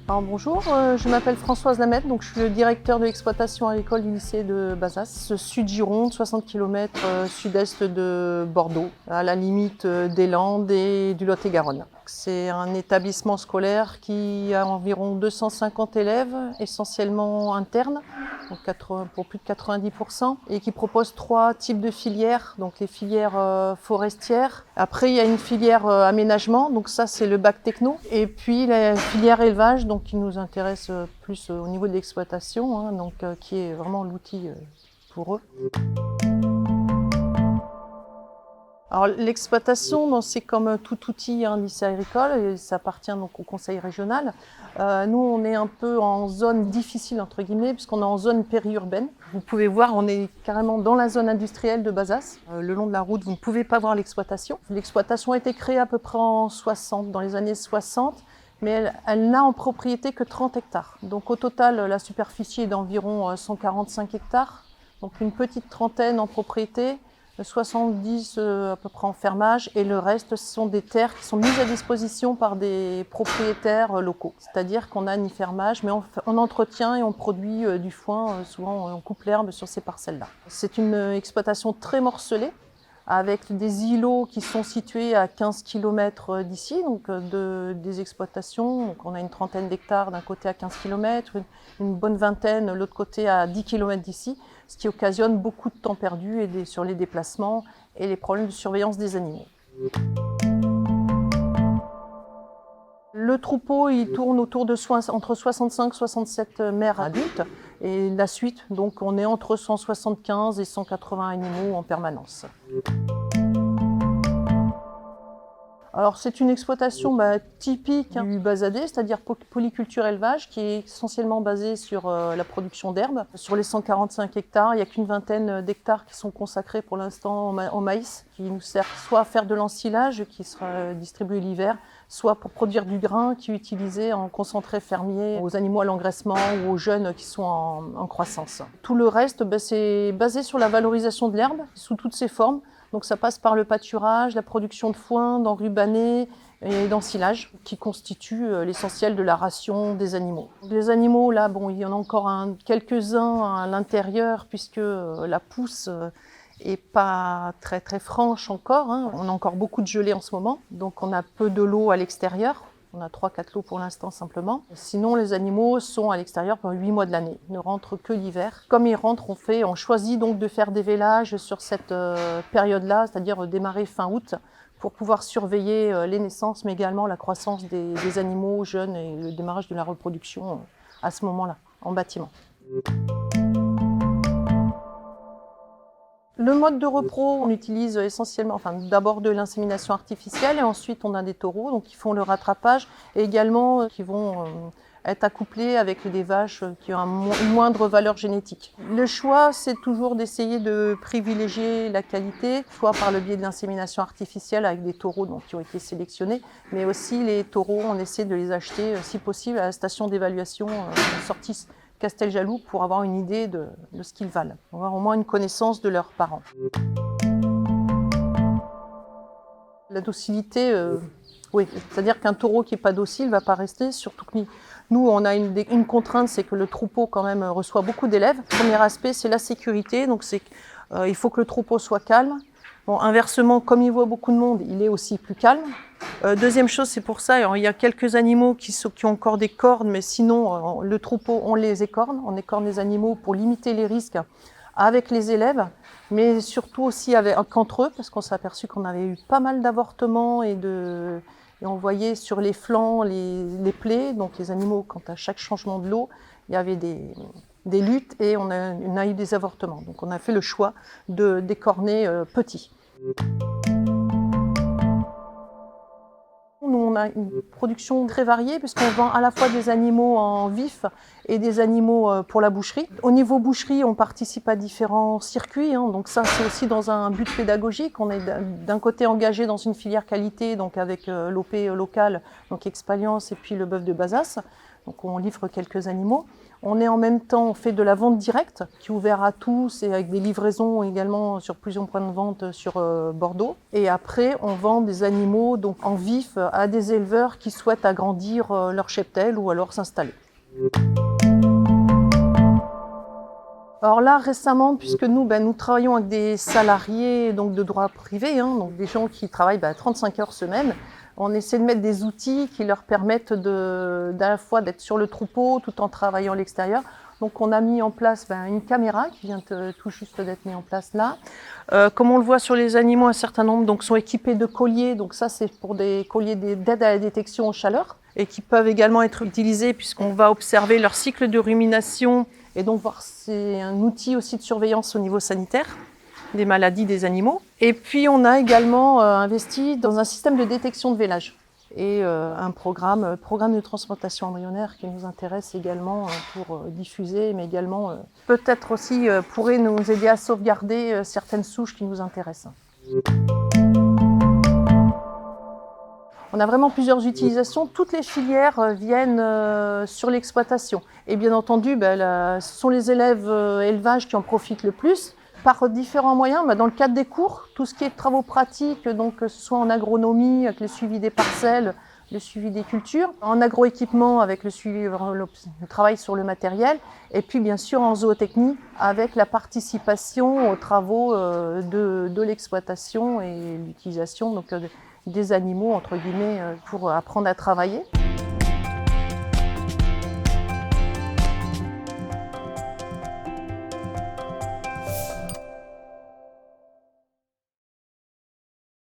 Alors bonjour, je m'appelle Françoise Lamette, donc je suis le directeur de l'exploitation agricole du lycée de Bazas, sud Gironde, 60 km sud-est de Bordeaux, à la limite des Landes et du Lot-et-Garonne. C'est un établissement scolaire qui a environ 250 élèves, essentiellement internes, donc pour plus de 90%, et qui propose 3 types de filières, donc les filières forestières. Après, il y a une filière aménagement, donc ça c'est le bac techno, et puis la filière élevage, donc qui nous intéresse plus au niveau de l'exploitation, hein, donc qui est vraiment l'outil pour eux. Alors l'exploitation, c'est comme tout outil, un lycée agricole, et ça appartient donc au conseil régional. Nous, on est un peu en zone difficile, entre guillemets, puisqu'on est en zone périurbaine. Vous pouvez voir, on est carrément dans la zone industrielle de Bazas. Le long de la route, vous ne pouvez pas voir l'exploitation. L'exploitation a été créée à peu près dans les années 60, mais elle n'a en propriété que 30 hectares. Donc au total, la superficie est d'environ 145 hectares, donc une petite trentaine en propriété, 70 à peu près en fermage, et le reste, ce sont des terres qui sont mises à disposition par des propriétaires locaux. C'est-à-dire qu'on a ni fermage, mais on entretient et on produit du foin, souvent on coupe l'herbe sur ces parcelles-là. C'est une exploitation très morcelée, avec des îlots qui sont situés à 15 km d'ici, donc des exploitations. Donc on a une trentaine d'hectares d'un côté à 15 km, une bonne vingtaine de l'autre côté à 10 km d'ici, ce qui occasionne beaucoup de temps perdu sur les déplacements et les problèmes de surveillance des animaux. Le troupeau, il tourne autour de entre 65 et 67 mères adultes, et la suite, donc on est entre 175 et 180 animaux en permanence. Alors c'est une exploitation typique du basadé, c'est-à-dire polyculture élevage, qui est essentiellement basée sur la production d'herbes. Sur les 145 hectares, il n'y a qu'une vingtaine d'hectares qui sont consacrés pour l'instant au maïs, qui nous sert soit à faire de l'ensilage, qui sera distribué l'hiver, soit pour produire du grain qui est utilisé en concentré fermier aux animaux à l'engraissement ou aux jeunes qui sont en croissance. Tout le reste, c'est basé sur la valorisation de l'herbe sous toutes ses formes. Donc ça passe par le pâturage, la production de foin, d'enrubanné et d'ensilage, qui constituent l'essentiel de la ration des animaux. Les animaux, là, il y en a encore quelques-uns à l'intérieur, puisque la pousse est pas très très franche encore, hein. On a encore beaucoup de gelée en ce moment, donc on a peu de lot à l'extérieur. On a 3-4 lots pour l'instant simplement. Sinon, les animaux sont à l'extérieur pendant 8 mois de l'année. Ils ne rentrent que l'hiver. Comme ils rentrent, on choisit donc de faire des vélages sur cette période-là, c'est-à-dire démarrer fin août, pour pouvoir surveiller les naissances, mais également la croissance des animaux jeunes et le démarrage de la reproduction à ce moment-là, en bâtiment. Le mode de repro, on utilise essentiellement, d'abord de l'insémination artificielle, et ensuite on a des taureaux donc, qui font le rattrapage, et également qui vont être accouplés avec des vaches qui ont une moindre valeur génétique. Le choix, c'est toujours d'essayer de privilégier la qualité, soit par le biais de l'insémination artificielle avec des taureaux qui ont été sélectionnés, mais aussi les taureaux, on essaie de les acheter, si possible, à la station d'évaluation sortie Casteljaloux, pour avoir une idée de ce qu'ils valent, pour avoir au moins une connaissance de leurs parents. La docilité, oui, c'est-à-dire qu'un taureau qui n'est pas docile ne va pas rester, surtout que nous, on a une contrainte, c'est que le troupeau quand même reçoit beaucoup d'élèves. Le premier aspect, c'est la sécurité, donc il faut que le troupeau soit calme. Bon, inversement, comme il voit beaucoup de monde, il est aussi plus calme. Deuxième chose, c'est pour ça, il y a quelques animaux qui ont encore des cornes, mais sinon, le troupeau, on les écorne. On écorne les animaux pour limiter les risques avec les élèves, mais surtout aussi qu'entre eux, parce qu'on s'est aperçu qu'on avait eu pas mal d'avortements et on voyait sur les flancs les plaies. Donc les animaux, quand à chaque changement de l'eau, il y avait des luttes et on a eu des avortements. Donc on a fait le choix d'écorner petits. Nous, on a une production très variée puisqu'on vend à la fois des animaux en vif et des animaux pour la boucherie. Au niveau boucherie, on participe à différents circuits, hein, donc ça c'est aussi dans un but pédagogique. On est d'un côté engagé dans une filière qualité, donc avec l'OP local, donc Expalience et puis le bœuf de Bazas. Donc on livre quelques animaux. On fait de la vente directe, qui est ouverte à tous et avec des livraisons également sur plusieurs points de vente sur Bordeaux. Et après, on vend des animaux donc en vif à des éleveurs qui souhaitent agrandir leur cheptel ou alors s'installer. Alors là, récemment, puisque nous travaillons avec des salariés donc de droit privé, donc des gens qui travaillent 35 heures semaine, on essaie de mettre des outils qui leur permettent d'à la fois d'être sur le troupeau tout en travaillant à l'extérieur. Donc on a mis en place une caméra qui vient tout juste d'être mise en place là. Comme on le voit sur les animaux, un certain nombre donc, sont équipés de colliers. Donc ça, c'est pour des colliers d'aide à la détection aux chaleurs et qui peuvent également être utilisés puisqu'on va observer leur cycle de rumination et donc voir c'est un outil aussi de surveillance au niveau sanitaire des maladies des animaux. Et puis on a également investi dans un système de détection de vélage et un programme de transplantation embryonnaire qui nous intéresse également pour diffuser, mais également peut-être aussi pourrait nous aider à sauvegarder certaines souches qui nous intéressent. On a vraiment plusieurs utilisations. Toutes les filières viennent sur l'exploitation. Et bien entendu, ce sont les élèves élevage qui en profitent le plus. Par différents moyens, dans le cadre des cours, tout ce qui est travaux pratiques, donc que ce soit en agronomie, avec le suivi des parcelles, le suivi des cultures, en agroéquipement avec le travail sur le matériel, et puis bien sûr en zootechnie avec la participation aux travaux de l'exploitation et l'utilisation des animaux entre guillemets pour apprendre à travailler.